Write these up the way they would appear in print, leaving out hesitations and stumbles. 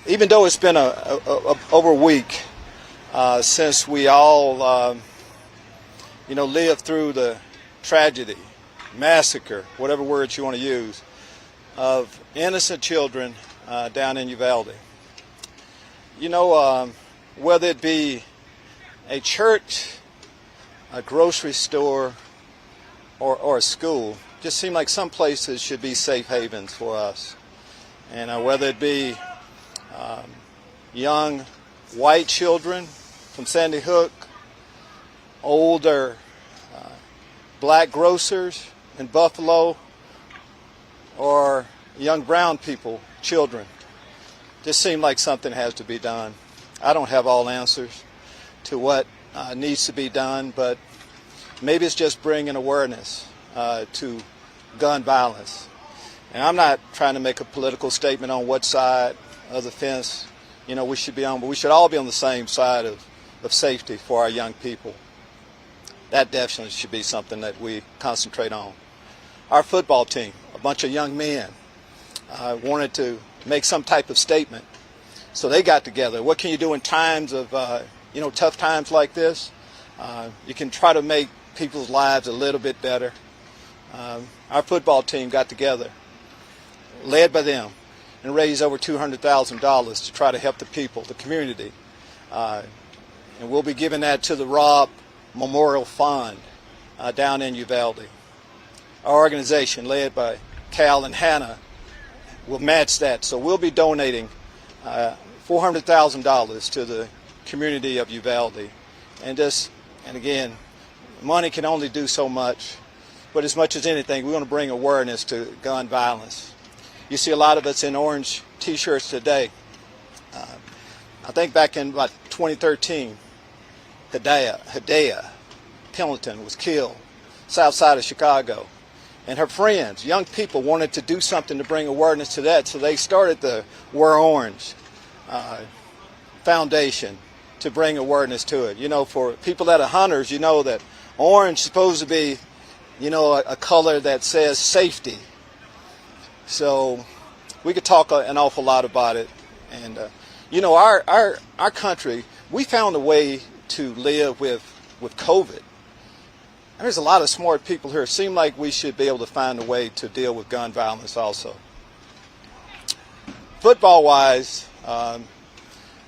Even though it's been over a week since we all, lived through the tragedy, massacre, whatever words you want to use, of innocent children down in Uvalde. Whether it be a church, a grocery store, or a school, just seem like some places should be safe havens for us. And whether it be young white children from Sandy Hook, older black grocers in Buffalo, or young brown people, children, just seem like something has to be done. I don't have all answers to what needs to be done, but maybe it's just bringing awareness to gun violence. And I'm not trying to make a political statement on what side of the fence we should be on, but we should all be on the same side of safety for our young people. That definitely should be something that we concentrate on. Our football team, a bunch of young men, wanted to make some type of statement. So they got together. What can you do in times of, tough times like this? You can try to make people's lives a little bit better. Our football team got together, led by them, and raised over $200,000 to try to help the people, the community. And we'll be giving that to the Robb Memorial Fund down in Uvalde. Our organization, led by Cal and Hannah, will match that. So we'll be donating $400,000 to the community of Uvalde. And again, money can only do so much, but as much as anything, we want to bring awareness to gun violence. You see a lot of us in orange T-shirts today. I think back in about 2013, Hidea Pendleton was killed south side of Chicago. And her friends, young people, wanted to do something to bring awareness to that, so they started the Wear Orange Foundation to bring awareness to it. For people that are hunters, that orange is supposed to be, a color that says safety. So we could talk an awful lot about it. And, our country, we found a way to live with COVID. And there's a lot of smart people here. It seems like we should be able to find a way to deal with gun violence also. Football-wise,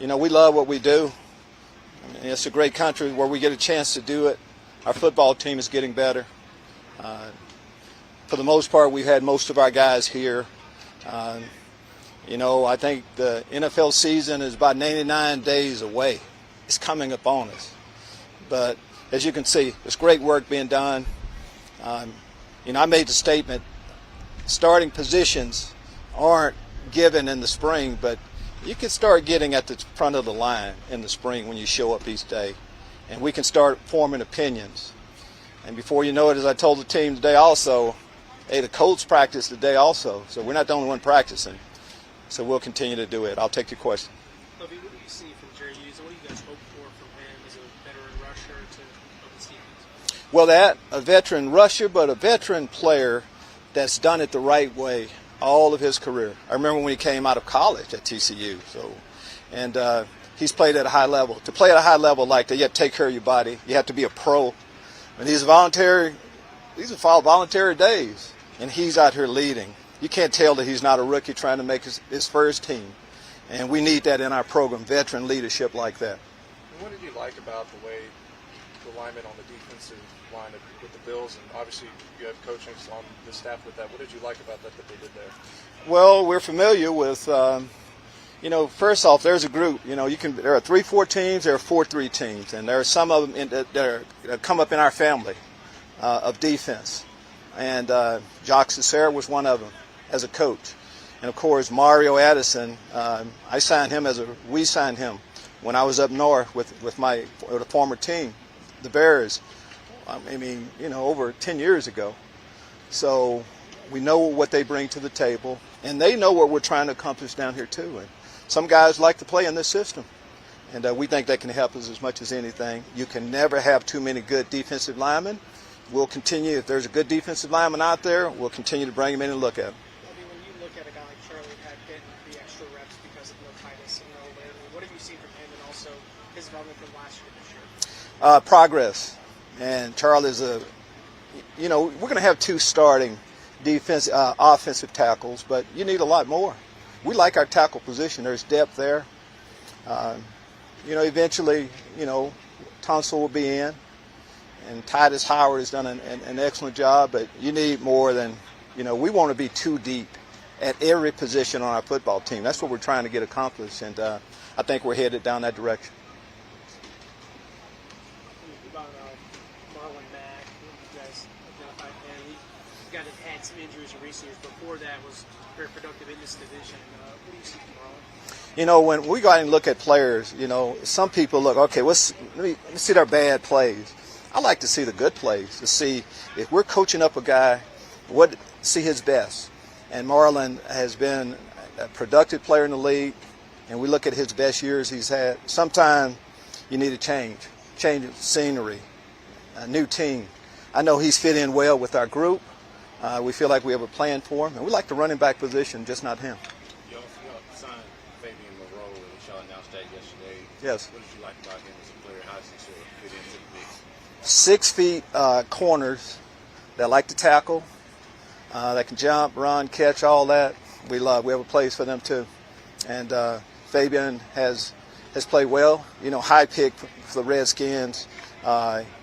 we love what we do. It's a great country where we get a chance to do it. Our football team is getting better. For the most part, we've had most of our guys here. I think the NFL season is about 99 days away. It's coming up on us. But as you can see, there's great work being done. I made the statement, starting positions aren't given in the spring, but you can start getting at the front of the line in the spring when you show up each day. And we can start forming opinions. And before you know it, as I told the team today also, hey, the Colts practice today also. So we're not the only one practicing. So we'll continue to do it. I'll take your question. Lovie, what do you see from Jerry Hughes, and what do you guys hope for from him as a veteran rusher to help his defense? Well, a veteran rusher, but a veteran player that's done it the right way all of his career. I remember when he came out of college at TCU. And he's played at a high level. To play at a high level like that, you have to take care of your body. You have to be a pro. And these are voluntary days, and he's out here leading. You can't tell that he's not a rookie trying to make his first team. And we need that in our program, veteran leadership like that. And what did you like about the way the linemen on the defensive line with the Bills, and obviously you have coaching on the staff with that. What did you like about that they did there? Well, we're familiar with, first off, there's a group. there are 3-4 teams, there are 4-3 teams, and there are some of them that come up in our family of defense. And Jacques Cesare was one of them as a coach. And, of course, Mario Addison, we signed him when I was up north with a former team, the Bears, over 10 years ago. So we know what they bring to the table, and they know what we're trying to accomplish down here, too. And some guys like to play in this system, and we think that can help us as much as anything. You can never have too many good defensive linemen. We'll continue. If there's a good defensive lineman out there, we'll continue to bring him in and look at him. When you look at a guy like Charlie Heck getting the extra reps because of no Titus, What have you seen from him, and also his development from last year to this year? Progress. And Charlie's we're going to have two starting offensive tackles, but you need a lot more. We like our tackle position. There's depth there. Eventually, Tunsil will be in, and Titus Howard has done an excellent job, but you need more than, we want to be too deep at every position on our football team. That's what we're trying to get accomplished, and I think we're headed down that direction. About Marlon Mack, you guys identified him. He had some injuries in recent years. Before that, was very productive in this division. What do you see from Marlon? When we go out and look at players, some people look, okay, let me see their bad plays. I like to see the good plays, to see if we're coaching up a guy, see his best. And Marlon has been a productive player in the league, and we look at his best years he's had. Sometimes you need a change of scenery, a new team. I know he's fit in well with our group. We feel like we have a plan for him, and we like the running back position, just not him. You signed Fabian Moreau, and Shaw announced that yesterday. Yes. What did you like about him as a player? How does he sort of fit into the mix? 6 feet corners that like to tackle, that can jump, run, catch, all that. We love. We have a place for them too. And Fabian has played well. High pick for the Redskins.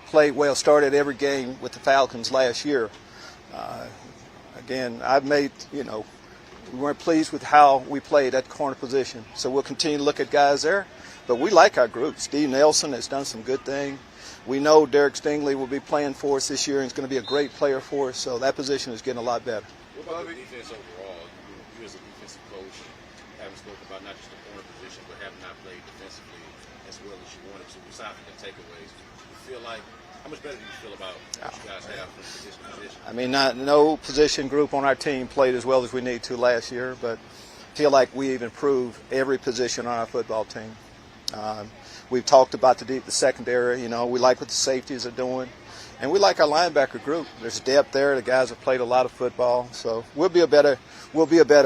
Played well. Started every game with the Falcons last year. Again, we weren't pleased with how we played at the corner position. So we'll continue to look at guys there. But we like our group. Steve Nelson has done some good things. We know Derek Stingley will be playing for us this year, and he's going to be a great player for us. So that position is getting a lot better. What about the defense overall? You as a defensive coach, having spoken about not just the corner position, but having not played defensively as well as you wanted to, besides the takeaways, you feel like, how much better do you feel about what you guys have from position to position? No position group on our team played as well as we need to last year, but feel like we've improved every position on our football team. We've talked about the secondary. We like what the safeties are doing, and we like our linebacker group. There's depth there. The guys have played a lot of football, so we'll be a better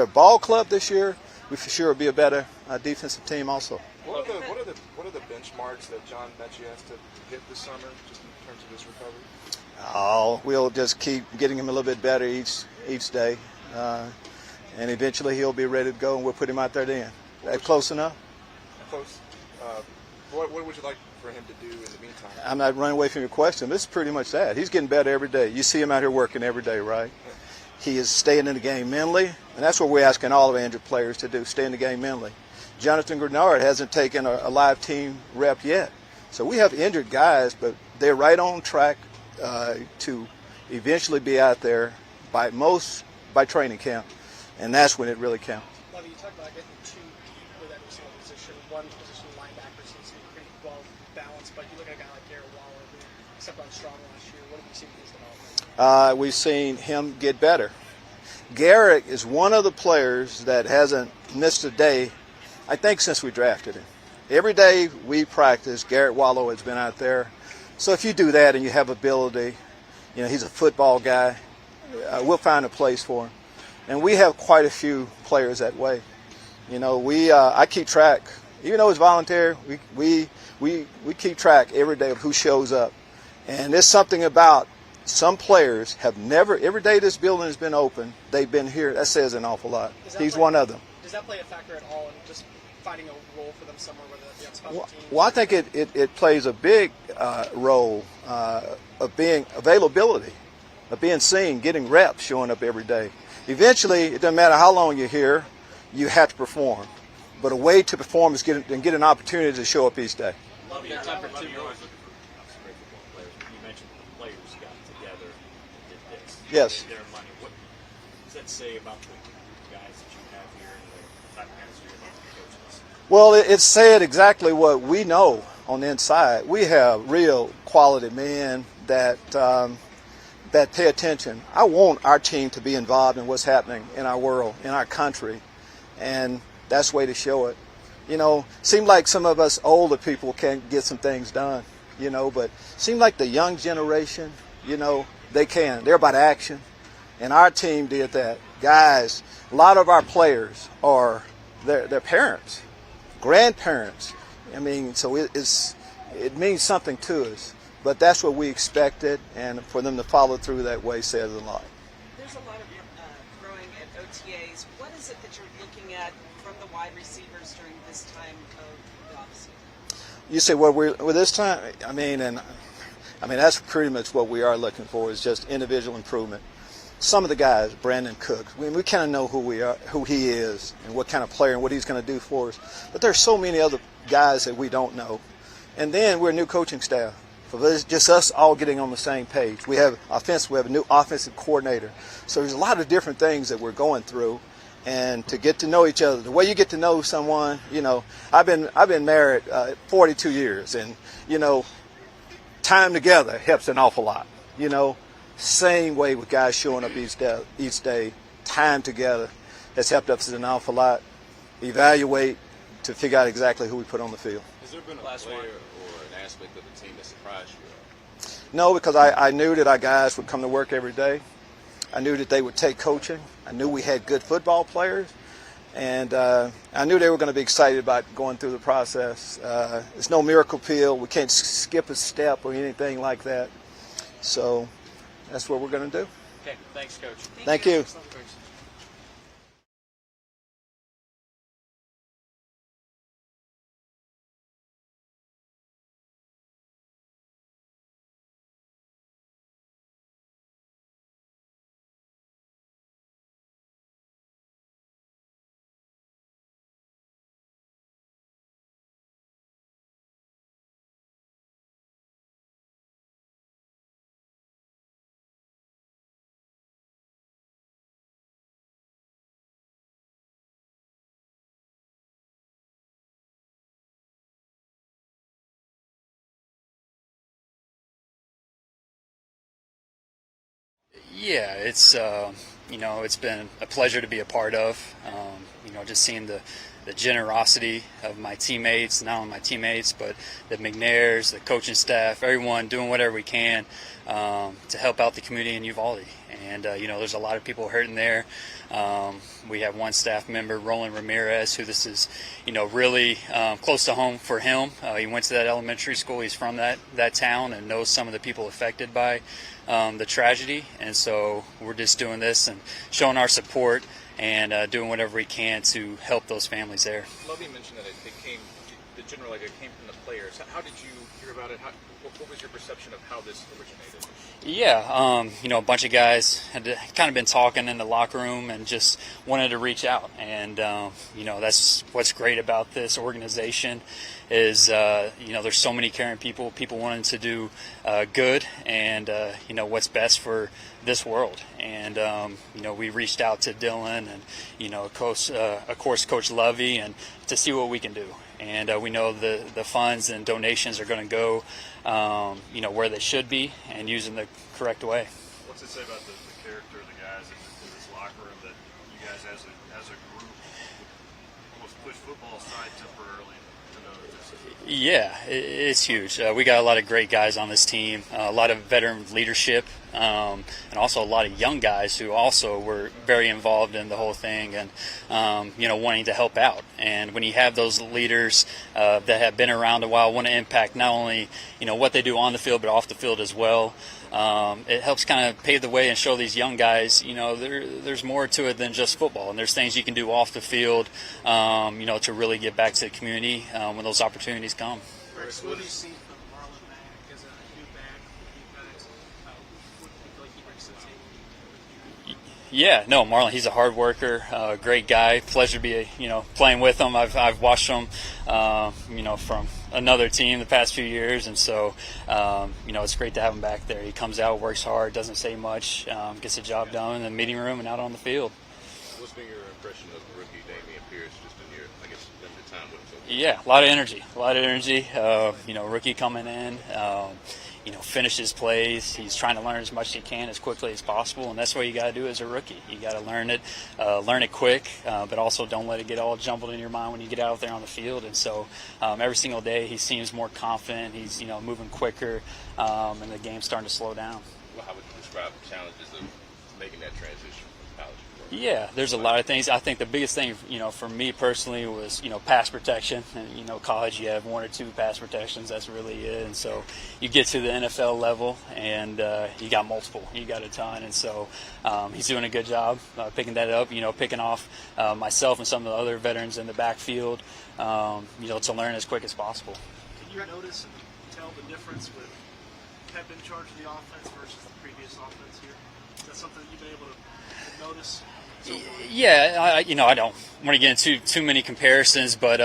ball club this year. We for sure will be a better defensive team also. What are the benchmarks that John Mechie has to hit this summer, just in terms of his recovery? We'll just keep getting him a little bit better each day, and eventually he'll be ready to go, and we'll put him out there then. That close enough? Close. What would you like for him to do in the meantime? I'm not running away from your question. This is pretty much that. He's getting better every day. You see him out here working every day, right? He is staying in the game mentally, and that's what we're asking all of our injured players to do, stay in the game mentally. Jonathan Grenard hasn't taken a live team rep yet. So we have injured guys, but they're right on track to eventually be out there by training camp, and that's when it really counts. Lovie, you talked about getting two with every single position. One position linebacker seems to be pretty well balanced, but you look at a guy like Garrett Waller, who stepped on strong last year. What have you seen in his development? We've seen him get better. Garrett is one of the players that hasn't missed a day, I think, since we drafted him. Every day we practice, Garrett Waller has been out there. So if you do that and you have ability, he's a football guy, we'll find a place for him. And we have quite a few players that way. I keep track, even though it's voluntary, we keep track every day of who shows up. And there's something about some players have never, every day this building has been open, they've been here. That says an awful lot. He's one of them. Does that play a factor at all in just finding a role for them somewhere, whether that be on special teams? Well, I think it plays a big role of being availability, of being seen, getting reps, showing up every day. Eventually, it doesn't matter how long you're here, you have to perform. But a way to perform is get an opportunity to show up each day. Lovie, you're always looking for great football players. You mentioned the players got together and did this. Yes. Their money. What does that say about the guys that you have here and the type of chemistry among the coaches? Well, it said exactly what we know on the inside. We have real quality men that pay attention. I want our team to be involved in what's happening in our world, in our country, and that's the way to show it. Seem like some of us older people can't get some things done, but seem like the young generation, they can. They're about action, and our team did that. Guys, a lot of our players are their parents. grandparents. I mean, so it means something to us. But that's what we expected, and for them to follow through that way says a lot. There's a lot of throwing at OTAs. What is it that you're looking at from the wide receivers during this time of the offseason? You say, well, we're this time. I mean, that's pretty much what we are looking for, is just individual improvement. Some of the guys, Brandon Cooks, we kind of know who he is, and what kind of player and what he's going to do for us. But there's so many other guys that we don't know. And then we're a new coaching staff. So it's just us all getting on the same page. We have a new offensive coordinator. So there's a lot of different things that we're going through, and to get to know each other. The way you get to know someone, I've been married 42 years, and time together helps an awful lot. Same way with guys showing up each day. Time together has helped us an awful lot. Evaluate to figure out exactly who we put on the field. Has there been a player or an aspect of the team that surprised you? No, because I knew that our guys would come to work every day. I knew that they would take coaching. I knew we had good football players. And I knew they were going to be excited about going through the process. It's no miracle pill. We can't skip a step or anything like that. So that's what we're going to do. Okay, thanks, Coach. Thank you. Yeah, it's it's been a pleasure to be a part of. Just seeing the generosity of my teammates, not only my teammates, but the McNairs, the coaching staff, everyone doing whatever we can to help out the community in Uvalde. And there's a lot of people hurting there. We have one staff member, Roland Ramirez, who this is really close to home for him. He went to that elementary school. He's from that town and knows some of the people affected by the tragedy. And so we're just doing this and showing our support and doing whatever we can to help those families there. Lovie mentioned that the general idea came from the players. How did you hear about it? What was your perception of how this originated? Yeah, a bunch of guys had kind of been talking in the locker room and just wanted to reach out. And, that's what's great about this organization is, there's so many caring people wanting to do good and, what's best for this world. And, we reached out to Dylan and, of course, Coach Lovie, and to see what we can do. And we know the funds and donations are going to go, where they should be and used in the correct way. What's it say about the character of the guys in this locker room that you guys as a group would almost push football aside temporarily to know that this is... Yeah, it's huge. We got a lot of great guys on this team, a lot of veteran leadership, and also a lot of young guys who also were very involved in the whole thing and, wanting to help out. And when you have those leaders that have been around a while, want to impact not only, what they do on the field, but off the field as well, it helps kind of pave the way and show these young guys, there's more to it than just football. And there's things you can do off the field, to really get back to the community when those opportunities come. Rex, what do you see from Marlon Mack as a new back for you guys? What do you feel like he brings to the table? Yeah, no, Marlon, he's a hard worker, great guy. Pleasure to be, playing with him. I've watched him, from another team the past few years, and so, it's great to have him back there. He comes out, works hard, doesn't say much, gets the job done in the meeting room and out on the field. What's been your impression of rookie Damian Pierce just in your, limited time with him so far? Yeah, a lot of energy. Rookie coming in, finishes plays. He's trying to learn as much as he can as quickly as possible, and that's what you got to do as a rookie. You got to learn it quick, but also don't let it get all jumbled in your mind when you get out there on the field. And so every single day he seems more confident. He's moving quicker, and the game's starting to slow down. Well, how would you describe the challenges of making that transition from college to pro? Yeah, there's a lot of things. I think the biggest thing, for me personally was, pass protection. And, college, you have one or two pass protections. That's really it. And so you get to the NFL level, and you got multiple. You got a ton. And so he's doing a good job picking that up, picking off myself and some of the other veterans in the backfield, to learn as quick as possible. Can you notice and tell the difference with Pep in charge of the offense versus the previous offense here? Is that something that you've been able to notice? Yeah, I don't want to get into too many comparisons, but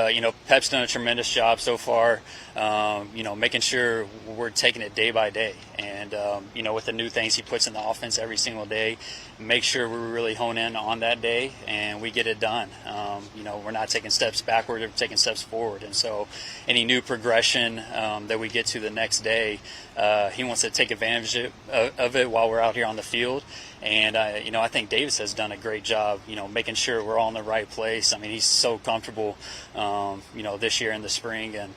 Pep's done a tremendous job so far. Making sure we're taking it day by day, and with the new things he puts in the offense every single day, make sure we really hone in on that day and we get it done. We're not taking steps backward; we're taking steps forward, and so any new progression that we get to the next day, he wants to take advantage of it while we're out here on the field. And I think Davis has done a great job, making sure we're all in the right place. I mean, he's so comfortable, this year in the spring, and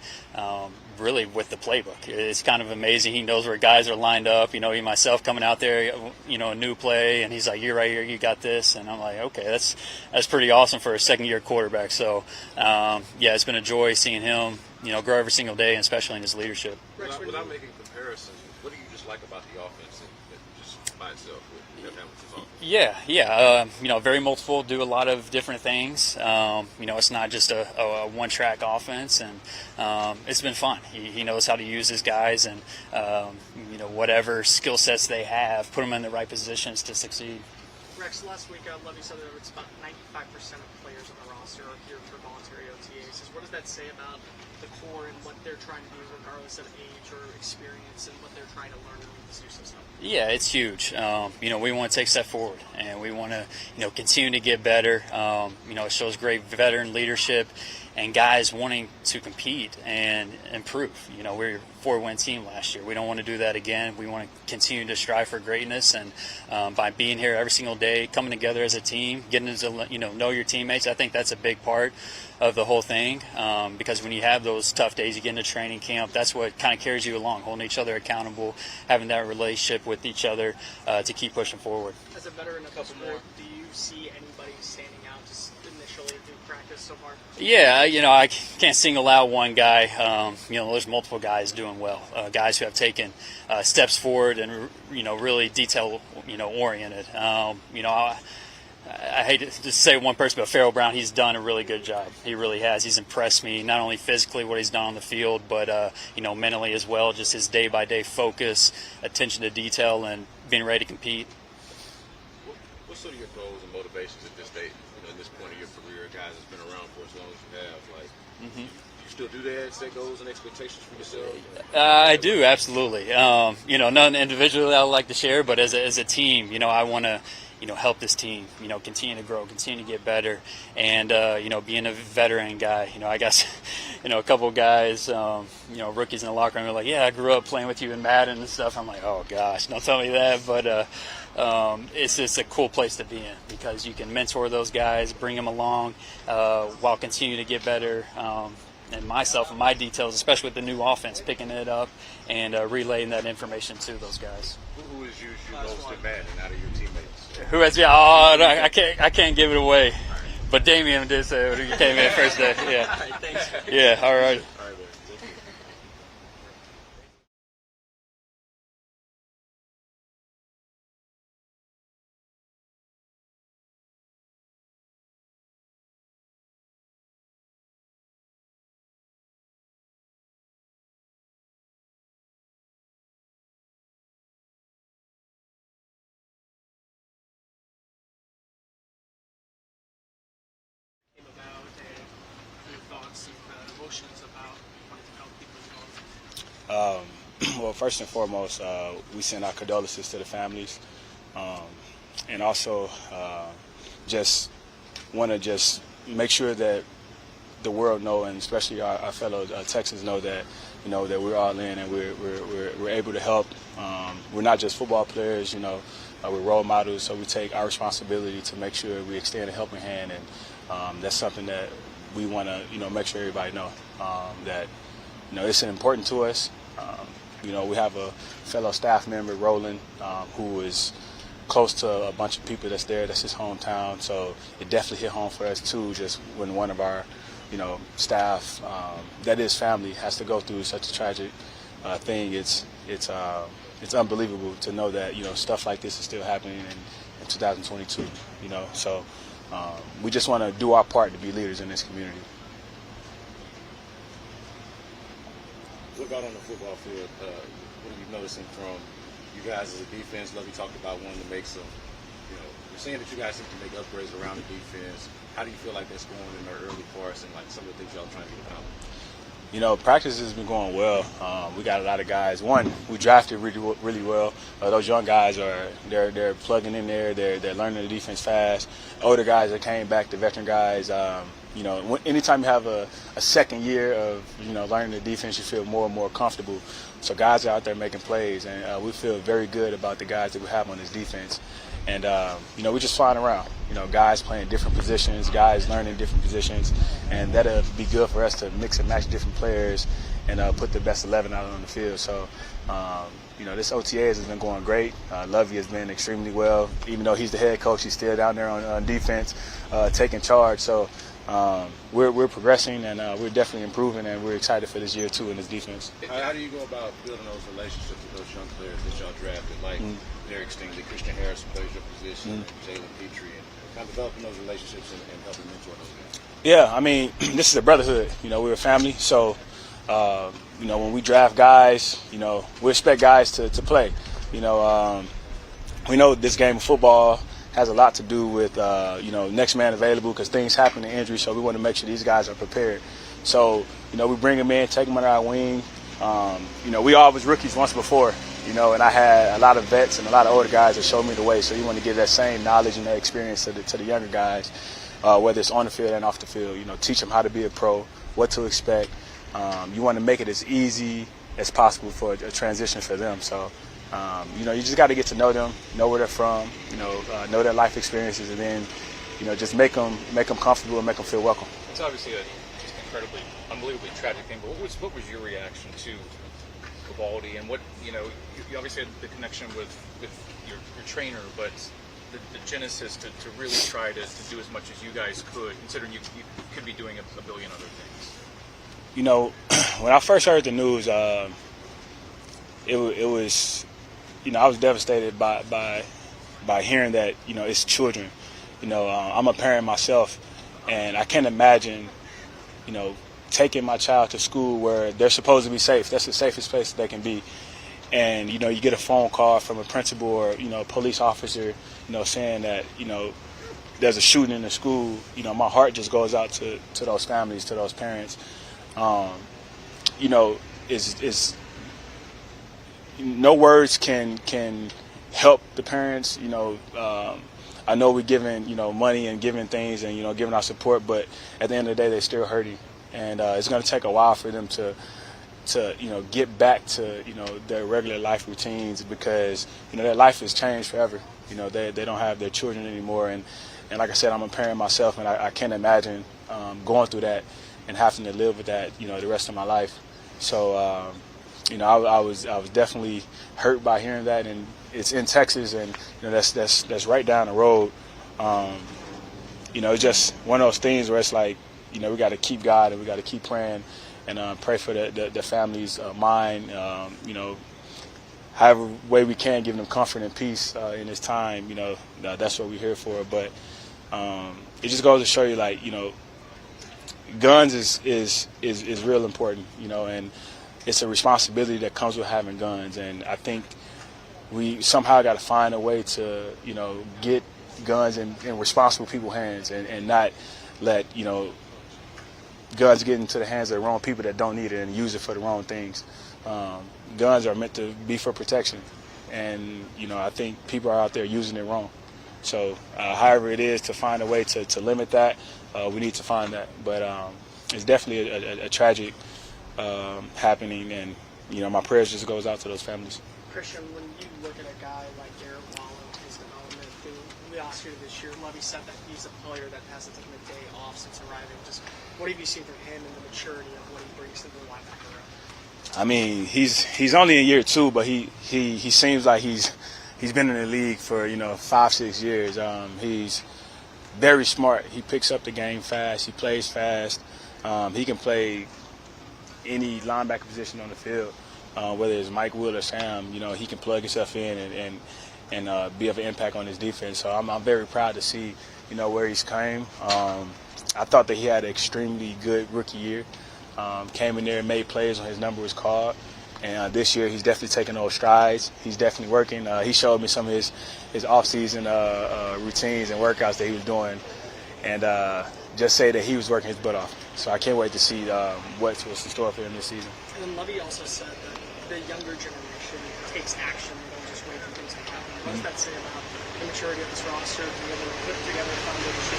really with the playbook. It's kind of amazing. He knows where guys are lined up. He myself coming out there, a new play, and he's like, "You're right here, you got this," and I'm like, "Okay, that's pretty awesome for a second-year quarterback." So, it's been a joy seeing him, grow every single day, and especially in his leadership. Without making comparisons, what do you just like about the offense that just by itself? Yeah. Very multiple, do a lot of different things. It's not just a one-track offense, and it's been fun. He knows how to use his guys, and whatever skill sets they have, put them in the right positions to succeed. Rex, last week Lovie said that it's about 95% of players on the roster are here for voluntary OTAs. What does that say about the core and what they're trying to do, regardless of age or experience, and what they're trying to learn in this new system? Yeah, it's huge. We want to take a step forward, and we want to, continue to get better. It shows great veteran leadership and guys wanting to compete and improve. We're a 4-win team last year. We don't want to do that again. We want to continue to strive for greatness, and by being here every single day, coming together as a team, getting to know your teammates, I think that's a big part of the whole thing, because when you have those tough days, you get into training camp, that's what kind of carries you along, holding each other accountable, having that relationship with each other to keep pushing forward. As a veteran of the sport, do you see anybody standing out just initially through practice so far? Yeah, I can't single out one guy. There's multiple guys doing well, guys who have taken steps forward and really detail oriented. I hate to just say one person, but Farrell Brown, he's done a really good job. He really has. He's impressed me, not only physically what he's done on the field, but mentally as well. Just his day-by-day focus, attention to detail, and being ready to compete. What's sort of your goals and motivations at this stage, at this point of your career, guys that's been around for as long as you have? You still do that, set goals and expectations for yourself? I do, absolutely. None individually I would like to share, but as a team, I want to help this team, continue to grow, continue to get better, and being a veteran guy, I guess, a couple of guys, rookies in the locker room are like, "Yeah, I grew up playing with you in Madden and stuff." I'm like, "Oh gosh, don't tell me that," but it's just a cool place to be in, because you can mentor those guys, bring them along, while continuing to get better. And myself and my details, especially with the new offense, picking it up and relaying that information to those guys. Who has used you most in Madden out of your teammates? Who has? Yeah, I can't give it away. But Damian did say when he came in first day. Yeah. All right, thanks. Yeah. All right. All right, man. Thank you. Came about and your thoughts and emotions about wanting to help people involved. Well, first and foremost, we send our condolences to the families, and also just want to just make sure that the world know, and especially our fellow Texans know that that we're all in and we're able to help. We're not just football players, we're role models, so we take our responsibility to make sure we extend a helping hand, and that's something that we want to make sure everybody know that it's important to us. We have a fellow staff member, Roland, who is close to a bunch of people that's there. That's his hometown, so it definitely hit home for us too. Just when one of our, staff that is family has to go through such a tragic thing, it's unbelievable to know that stuff like this is still happening in 2022. So we just want to do our part to be leaders in this community. What about on the football field? What are you noticing from you guys as a defense? Lovie talked about wanting to make some, you're saying that you guys need to make upgrades around the defense. How do you feel like that's going in the early parts and like some of the things y'all trying to get accomplished? Practice has been going well. We got a lot of guys. One, we drafted really well. Those young guys they're plugging in there. They're learning the defense fast. Older guys that came back, the veteran guys. Anytime you have a second year of learning the defense, you feel more and more comfortable. So guys are out there making plays, and we feel very good about the guys that we have on this defense. And we're just flying around. Guys playing different positions, guys learning different positions, and that'll be good for us to mix and match different players and put the best 11 out on the field. So, this OTAs has been going great. Lovie has been extremely well. Even though he's the head coach, he's still down there on defense, taking charge. So we're progressing, and we're definitely improving, and we're excited for this year too in this defense. How do you go about building those relationships with those young players that y'all drafted, like Derek Stingley, Christian Harris, who plays your position, Jalen Petrie, and kind of developing those relationships and helping mentor those guys? Yeah, I mean, this is a brotherhood. We're a family, so when we draft guys, we expect guys to play. We know this game of football has a lot to do with next man available, because things happen in injury, so we want to make sure these guys are prepared. So we bring them in, take them under our wing. We all was rookies once before, and I had a lot of vets and a lot of older guys that showed me the way. So you want to give that same knowledge and that experience to the younger guys, whether it's on the field and off the field. Teach them how to be a pro, what to expect. You want to make it as easy as possible for a transition for them. So you just got to get to know them, know where they're from, know their life experiences, and then just make them comfortable and make them feel welcome. It's obviously a just incredibly, unbelievably tragic thing. But what was your reaction to Uvalde, and what you obviously had the connection with your trainer, but the genesis to really try to do as much as you guys could, considering you could be doing a billion other things. When I first heard the news, it was, I was devastated by hearing that, it's children. I'm a parent myself, and I can't imagine, taking my child to school where they're supposed to be safe. That's the safest place they can be. And, you get a phone call from a principal or, a police officer, saying that, there's a shooting in the school. My heart just goes out to those families, to those parents. Is no words can help the parents. I know we're giving money and giving things and giving our support, but at the end of the day, they're still hurting, and it's going to take a while for them to get back to their regular life routines, because their life has changed forever. They don't have their children anymore, and like I said, I'm a parent myself, and I can't imagine going through that and having to live with that the rest of my life. So I was definitely hurt by hearing that, and it's in Texas, and that's right down the road. It's just one of those things where it's like we got to keep God, and we got to keep praying and pray for the family's mind. However way we can, give them comfort and peace in this time. That's what we're here for. But it just goes to show you, like, guns is real important, and it's a responsibility that comes with having guns. And I think we somehow got to find a way to, get guns in responsible people's hands, and not let, guns get into the hands of the wrong people that don't need it and use it for the wrong things. Guns are meant to be for protection, and, I think people are out there using it wrong. So however it is to find a way to limit that, we need to find that. But it's definitely a tragic happening, and my prayers just goes out to those families. Christian, when you look at a guy like Derek Waller, his development through last year to this year, Lovie said that he's a player that hasn't taken a day off since arriving. Just what have you seen from him and the maturity of what he brings to the linebacker room? I mean, he's only in year 2, but he seems like he's he's been in the league for 5-6 years. He's very smart. He picks up the game fast. He plays fast. He can play any linebacker position on the field, whether it's Mike, Will, or Sam. He can plug himself in and be of an impact on his defense. So I'm very proud to see where he's came. I thought that he had an extremely good rookie year. Came in there and made plays when his number was called. And this year he's definitely taking those strides. He's definitely working. He showed me some of his off-season routines and workouts that he was doing, and just say that he was working his butt off. So I can't wait to see what's in store for him this season. And then Lovie also said that the younger generation takes action and don't just wait for things to happen. What does that say about the maturity of this roster, to be able to put together a foundation,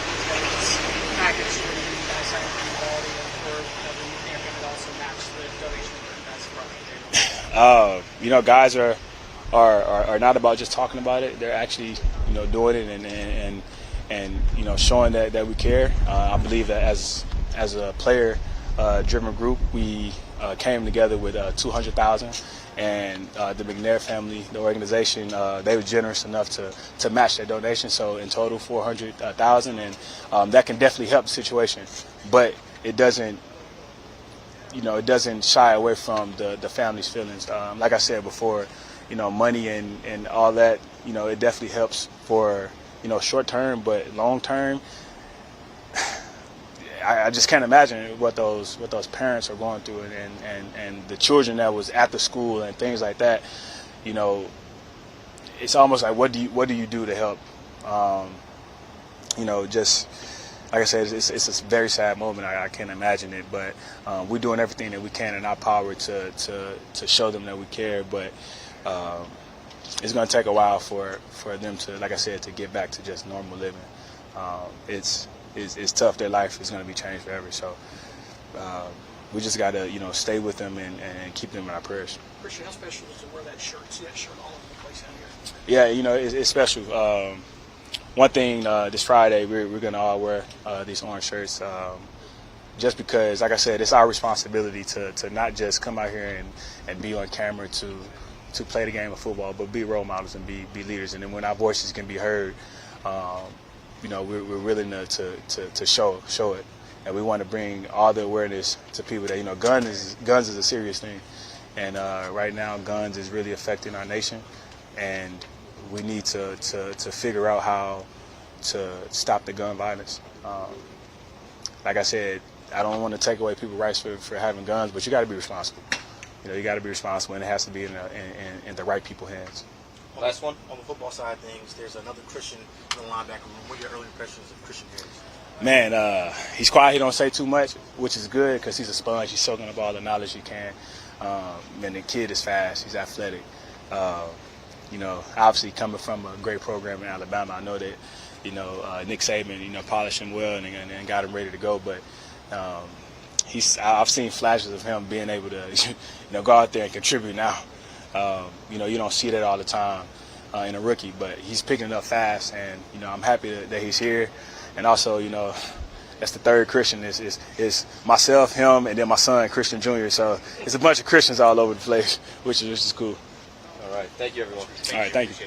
this package for you guys signed for Uvalde and for the youth campaign that also match the donation that you guys brought to the table? Guys are not about just talking about it. They're actually doing it and showing that we care. I believe that as a player driven group, we came together with $200,000, and the McNair family, the organization, they were generous enough to match that donation. So in total, $400,000, and that can definitely help the situation. But it doesn't shy away from the family's feelings. Like I said before, money and all that, it definitely helps for short term, but long term, I just can't imagine what those parents are going through, and the children that was at the school and things like that. It's almost like what do you do to help? Just like I said, it's a very sad moment. I can't imagine it, but we're doing everything that we can in our power to show them that we care. But it's going to take a while for them to, like I said, to get back to just normal living. It's tough. Their life is going to be changed forever. So we just got to stay with them and keep them in our prayers. Christian, how special is to wear that shirt? See that shirt all over the place out here. Yeah, it's special. One thing, this Friday we're going to all wear these orange shirts, just because, like I said, it's our responsibility to not just come out here and be on camera to play the game of football, but be role models and be leaders. And then when our voices can be heard, we're willing to show it. And we want to bring all the awareness to people that guns is a serious thing, and right now guns is really affecting our nation, and we need to figure out how to stop the gun violence. Like I said, I don't want to take away people's rights for having guns, but you got to be responsible. You got to be responsible, and it has to be in the right people's hands. Last one. On the football side of things, there's another Christian in the linebacker room. What are your early impressions of Christian Harris? Man, he's quiet. He don't say too much, which is good because he's a sponge. He's soaking up all the knowledge he can. And the kid is fast. He's athletic. Obviously coming from a great program in Alabama, I know that Nick Saban polished him well and got him ready to go. But I've seen flashes of him being able to go out there and contribute now. You don't see that all the time in a rookie, but he's picking it up fast, and I'm happy that he's here. And also, that's the third Christian. Is myself, him, and then my son Christian Jr. So it's a bunch of Christians all over the place, which is cool. All right, thank you, everyone. All right, thank you.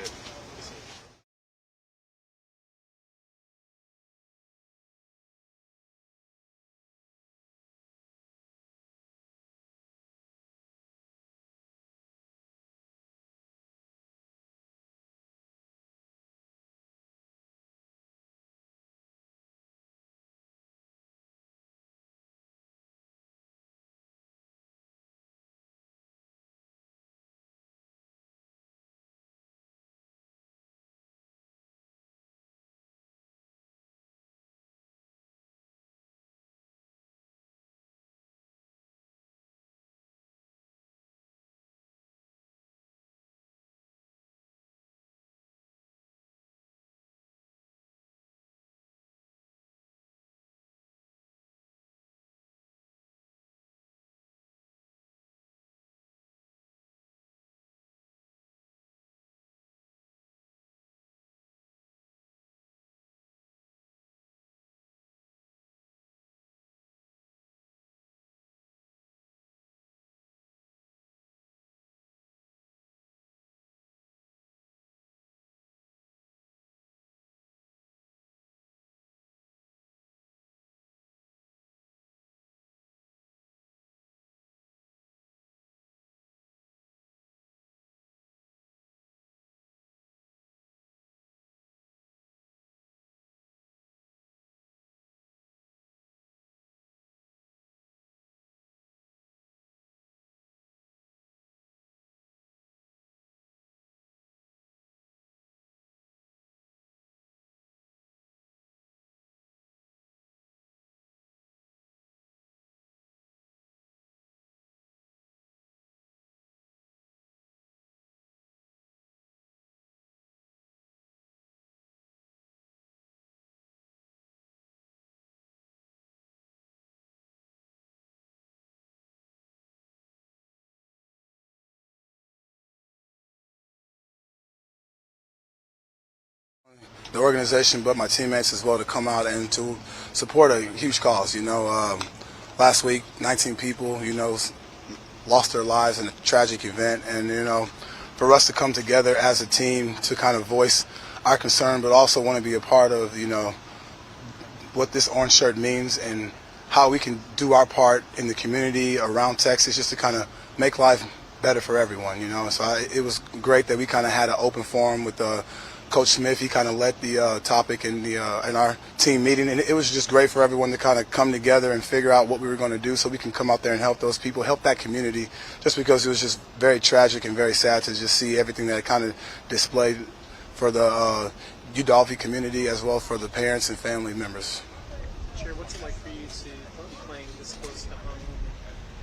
the organization, but my teammates as well, to come out and to support a huge cause. Last week, 19 people, lost their lives in a tragic event, and for us to come together as a team to kind of voice our concern, but also want to be a part of, what this orange shirt means and how we can do our part in the community around Texas, just to kind of make life better for everyone. So it was great that we kind of had an open forum with Coach Smith. He kind of led the topic in our team meeting, and it was just great for everyone to kind of come together and figure out what we were going to do so we can come out there and help those people, help that community, just because it was just very tragic and very sad to just see everything that it kind of displayed for the Uvalde community, as well for the parents and family members. Sure. What's it like for you to be playing this close to home,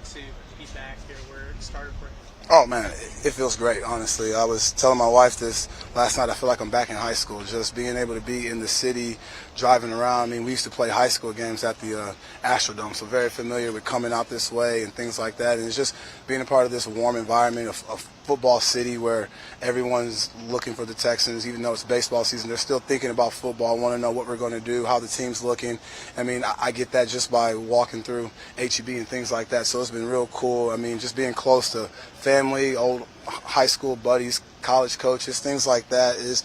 to be back here where it started for you? Oh man, it feels great, honestly. I was telling my wife this last night. I feel like I'm back in high school, just being able to be in the city, driving around. I mean, we used to play high school games at the Astrodome, so very familiar with coming out this way and things like that. And it's just being a part of this warm environment of football city where everyone's looking for the Texans. Even though it's baseball season, they're still thinking about football, want to know what we're going to do, how the team's looking. I mean, I get that just by walking through HEB and things like that, so it's been real cool. I mean, just being close to family, old high school buddies, college coaches, things like that, is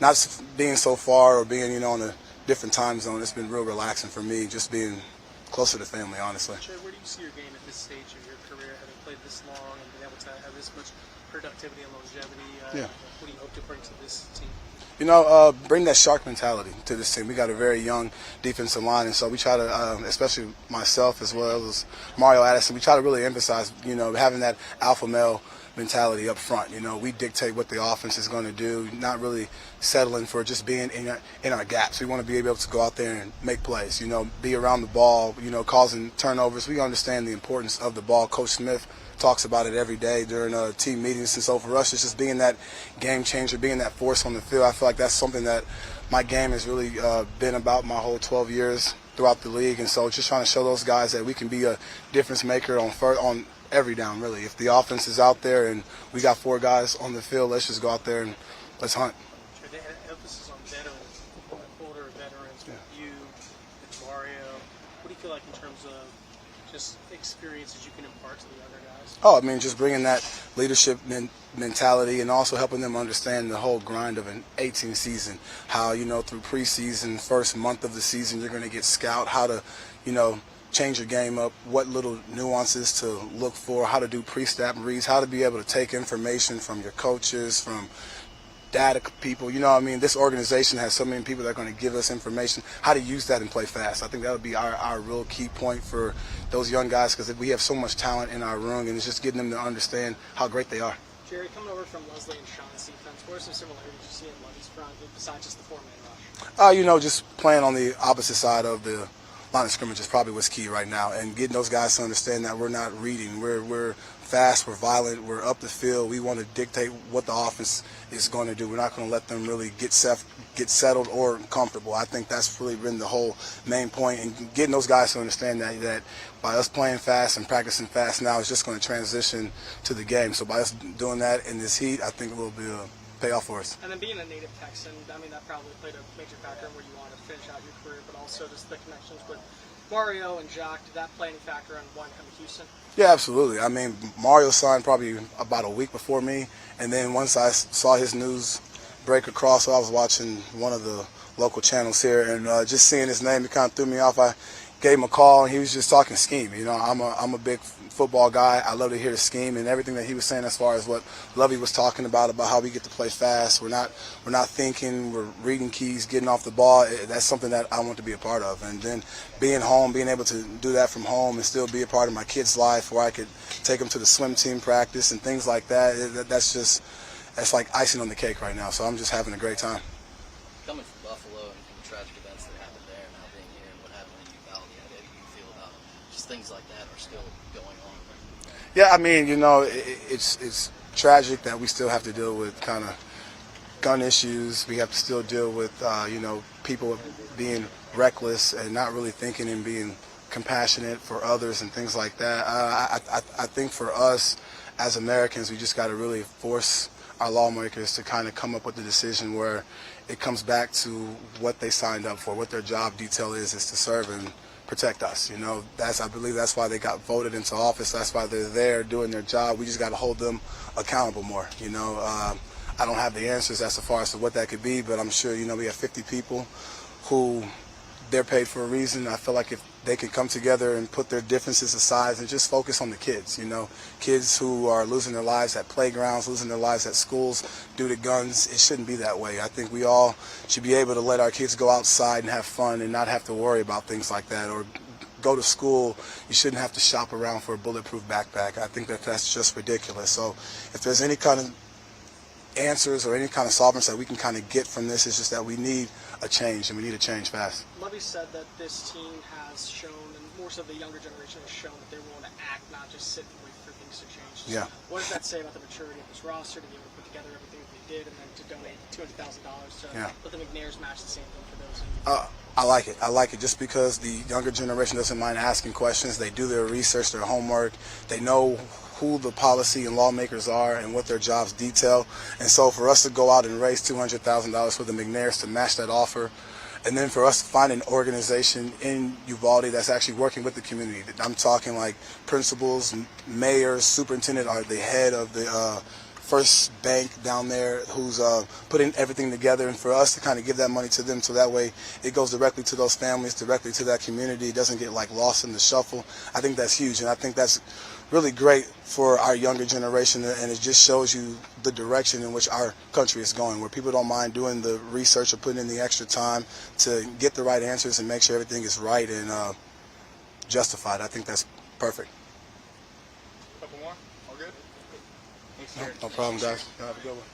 not being so far or being, on a different time zone. It's been real relaxing for me, just being closer to family, honestly. Where do you see your game at this stage of your career, having played this long and been able to have this much productivity and longevity? What do you hope to bring to this team? Bring that shark mentality to this team. We got a very young defensive line, and so we try to, especially myself as well as Mario Addison, we try to really emphasize, having that alpha male mentality up front. We dictate what the offense is going to do, not really settling for just being in our gaps. We want to be able to go out there and make plays, be around the ball, causing turnovers. We understand the importance of the ball. Coach Smith talks about it every day during team meetings, and so for us, it's just being that game changer, being that force on the field. I feel like that's something that my game has really been about my whole 12 years throughout the league, and so just trying to show those guys that we can be a difference maker on every down, really. If the offense is out there and we got 4 guys on the field, let's just go out there and let's hunt. Sure, they had an emphasis on veterans, older veterans, with you and Mario. What do you feel like in terms of just experiences you can impart to the younger guys? Oh, I mean, just bringing that leadership mentality and also helping them understand the whole grind of an 18 season. How, through preseason, first month of the season, you're going to get scout, how to, change your game up, what little nuances to look for, how to do pre-snap reads, how to be able to take information from your coaches, from data people. This organization has so many people that are going to give us information, how to use that and play fast. I think that would be our real key point for those young guys, because we have so much talent in our room, and it's just getting them to understand how great they are. Jerry, coming over from Leslie and Sean's defense, what are some similarities you see in Lovie's front, besides just the 4-man rush? Just playing on the opposite side of the line of scrimmage is probably what's key right now, and getting those guys to understand that we're not reading. We're fast, we're violent, we're up the field. We want to dictate what the offense is going to do. We're not going to let them really get settled or comfortable. I think that's really been the whole main point, and getting those guys to understand that by us playing fast and practicing fast now, it's just going to transition to the game. So by us doing that in this heat, I think it will be a payoff for us. And then being a native Texan, that probably played a major factor in where you wanted to finish out your career, but also just the connections with Mario and Jacques. Did that play any factor on wanting to come to Houston? Yeah, absolutely. Mario signed probably about a week before me, and then once I saw his news break across, so I was watching one of the local channels here, and just seeing his name, it kind of threw me off. I gave him a call, and he was just talking scheme. I'm a big football guy. I love to hear the scheme and everything that he was saying as far as what Lovie was talking about how we get to play fast. We're not thinking, we're reading keys, getting off the ball. That's something that I want to be a part of. And then being home, being able to do that from home and still be a part of my kid's life, where I could take them to the swim team practice and things like that. That's like icing on the cake right now. So I'm just having a great time. Coming from Buffalo and the tragic events that happened there, and now being here and what happened in Uvalde, how do you feel about just things like that are still going on? Yeah, it's tragic that we still have to deal with kind of gun issues. We have to still deal with people being reckless and not really thinking and being compassionate for others and things like that. I think for us as Americans, we just got to really force our lawmakers to kind of come up with a decision where it comes back to what they signed up for, what their job detail is to serve and protect us. You know, I believe that's why they got voted into office. That's why they're there doing their job. We just got to hold them accountable more. You know, I don't have the answers as far as to what that could be, but I'm sure, you know, we have 50 people who they're paid for a reason. I feel like if they can come together and put their differences aside and just focus on the kids, you know, kids who are losing their lives at playgrounds, losing their lives at schools due to guns, it shouldn't be that way. I think we all should be able to let our kids go outside and have fun and not have to worry about things like that. Or go to school, you shouldn't have to shop around for a bulletproof backpack. I think that that's just ridiculous. So if there's any kind of answers or any kind of solvents that we can kind of get from this, it's just that we need a change, and we need a change fast. Lovie said that this team has shown, and more so the younger generation has shown, that they're willing to act, not just sit and wait for things to change. So Yeah. what does that say about the maturity of this roster to be able to put together everything that they did, and then to donate $200,000 to let the McNairs match the same thing for those? I like it. I like it just because the younger generation doesn't mind asking questions. They do their research, their homework. They know who the policy and lawmakers are and what their jobs detail. And so for us to go out and raise $200,000 for the McNairs to match that offer, and then for us to find an organization in Uvalde that's actually working with the community. I'm talking like principals, mayors, superintendent are the head of the First Bank down there who's putting everything together, and for us to kind of give that money to them so that way it goes directly to those families, directly to that community. It doesn't get like lost in the shuffle. I think that's huge, and I think that's really great for our younger generation, and it just shows you the direction in which our country is going, where people don't mind doing the research or putting in the extra time to get the right answers and make sure everything is right and justified. I think that's perfect. Couple more? All good? No problem, guys. Have a good one.